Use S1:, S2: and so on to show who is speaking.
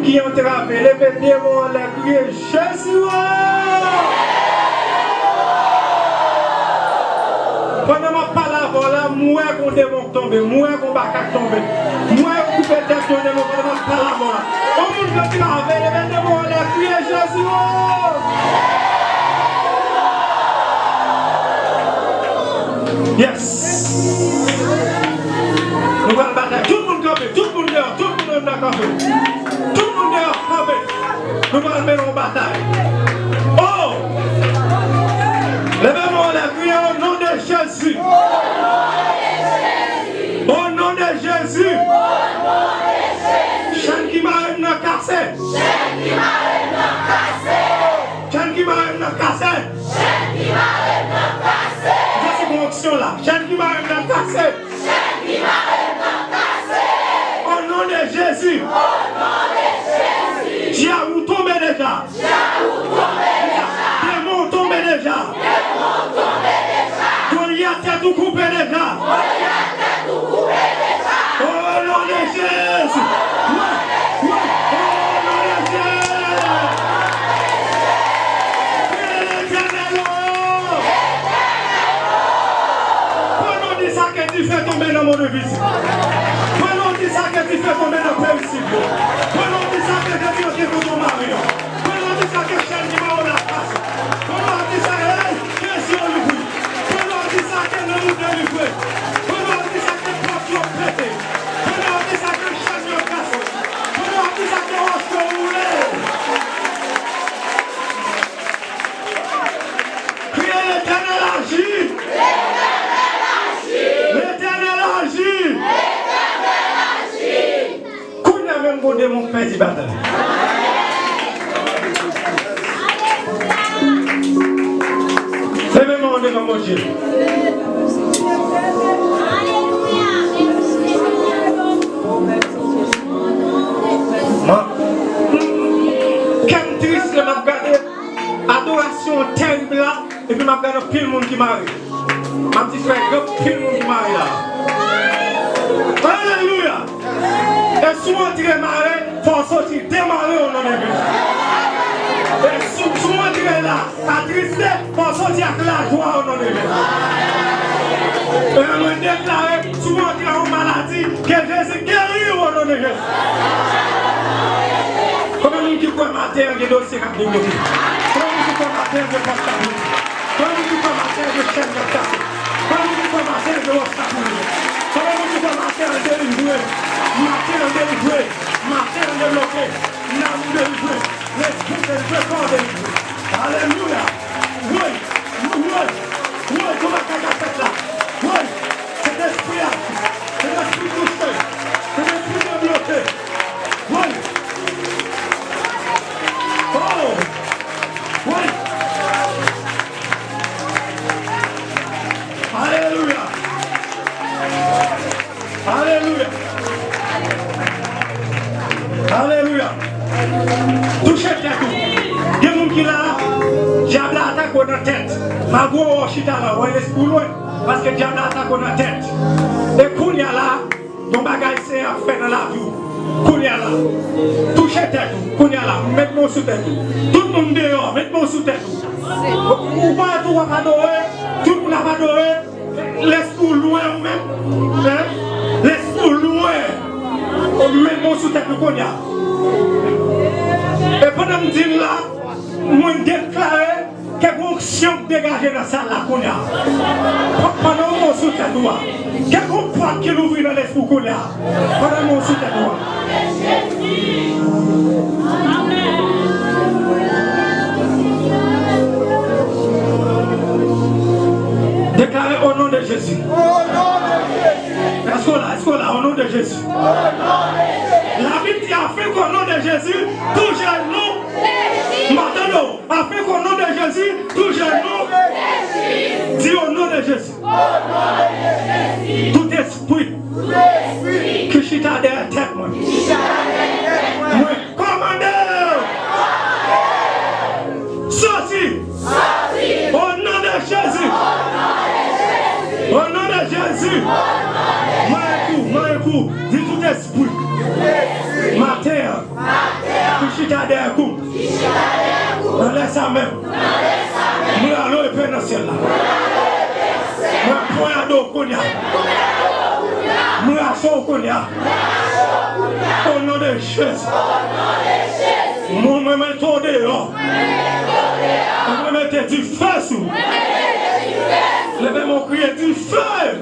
S1: Qui ont traversé, levez-moi la crier Jésus. Pendant ma parole là, moi qu'on démon tomber, moi qu'on bacac tomber, moi qu'on couper tête sur démon pendant ma parole là. Au monde qui traverse, levez-moi la crier Jésus. Yes. Nous allons battre tout le monde campé, tout le monde dehors, tout le monde dans campé. Nous allons mettre en bataille. Oh! Levez-moi la prière au nom de Jésus. Au nom de Jésus. Chant qui m'a cassé. Chant qui m'a cassé. C'est mon action là. Chant qui m'a cassé. Au nom de Jésus. Dia vous tombez déjà. Démon tombé déjà. Goliath est tout coupé déjà. Oh nom de Jésus. Oh nom de Jésus. Prenons dit ça que tu fais tomber dans mon visite. Prenons dit ça que tu fais tomber dans le principe. Prenons dit ça que tu fais tomber dans mon mari. Prenons dit ça que je t'ai dit dans la face. Prenons dit ça que je suis au lit. Prenons dit ça que nous nous délivrons. Prenons dit ça que porte au pété. Prenons dit ça que je chasse au casse. Prenons dit ça que on se roule. Priez l'Éternel agit. L'Éternel agit. Même bon démon fait du bataille. C'est même mon devant mon Dieu. Quel triste que m'a regardé adoration terrible là et puis m'a regardé pile monde qui marie. M'a dit frère, pile monde qui marie là. Alléluia. Et souvent tu es marré, il faut sortir démarrer au nom de Jésus. Et souvent tu es là, attristé, il faut sortir avec la joie au nom de Jésus. Et on me déclare, souvent tu es en maladie, que Jésus guérit au nom de Jésus. Comment nous qui croient matin, il y a dossier qui nous dit. Comment nous qui croient matin, je passe la vie. Comment nous qui croient matin, je chaîne de casse. Comment nous qui croient matin, je l'obstacle. Comment nous qui croient matin, je délivre. Matin délivré, matin débloqué, l'âme délivrée, l'esprit délivré, corps délivré. Alléluia. Oui, comment tu as fait là? Oui, c'est l'esprit là, c'est l'esprit touché, c'est l'esprit débloqué. Oui. Oh, oui. Alléluia. Alléluia. Alléluia. Touchez tête. Il y a des gens qui là, diable attaque dans la tête. Ma go chita là, on est pour loin parce que diable attaque dans la tête. Et kounya là, ton bagage c'est à faire dans la vie. Kounya là. Touchez tête. Kounya là, mettez-moi sous tête. Tout le monde dehors, mettez-moi sous tête. Ou pas tout va adorer, tout le monde va adorer. Laisse-nous loin même. Laisse-nous loin. Mettez-moi sous tête qu'on y a. Et pendant que je dis là, moi je déclare quelque onction dégagée dans la salle là qu'on y a. Pendant que je sous tête toi, quelque porte qui l'ouvre dans l'esprit qu'on y a. Pendant que je sous tête toi. Déclarez au nom de Jésus. Est-ce qu'on l'a au nom de Jésus? La Bible dit a fait qu'au nom de Jésus, tout genou. Maintenant, a fait qu'au nom de Jésus, tout genou. Dis au nom de Jésus. Tout esprit que je suis derrière tête, moi. Commandez. Sorti. Au nom de Jésus. Au nom de Jésus. Moi, dis tout esprit. Ma terre. Que je suis derrière vous. Dans les amens. Moi, allons et peine dans celle-là. Moi, point à dos, Konya. Moi, à son Konya. Au nom de Jésus. Moi, me mettons dehors. Moi, me mettez du feu sous. Levez mon crier du feu.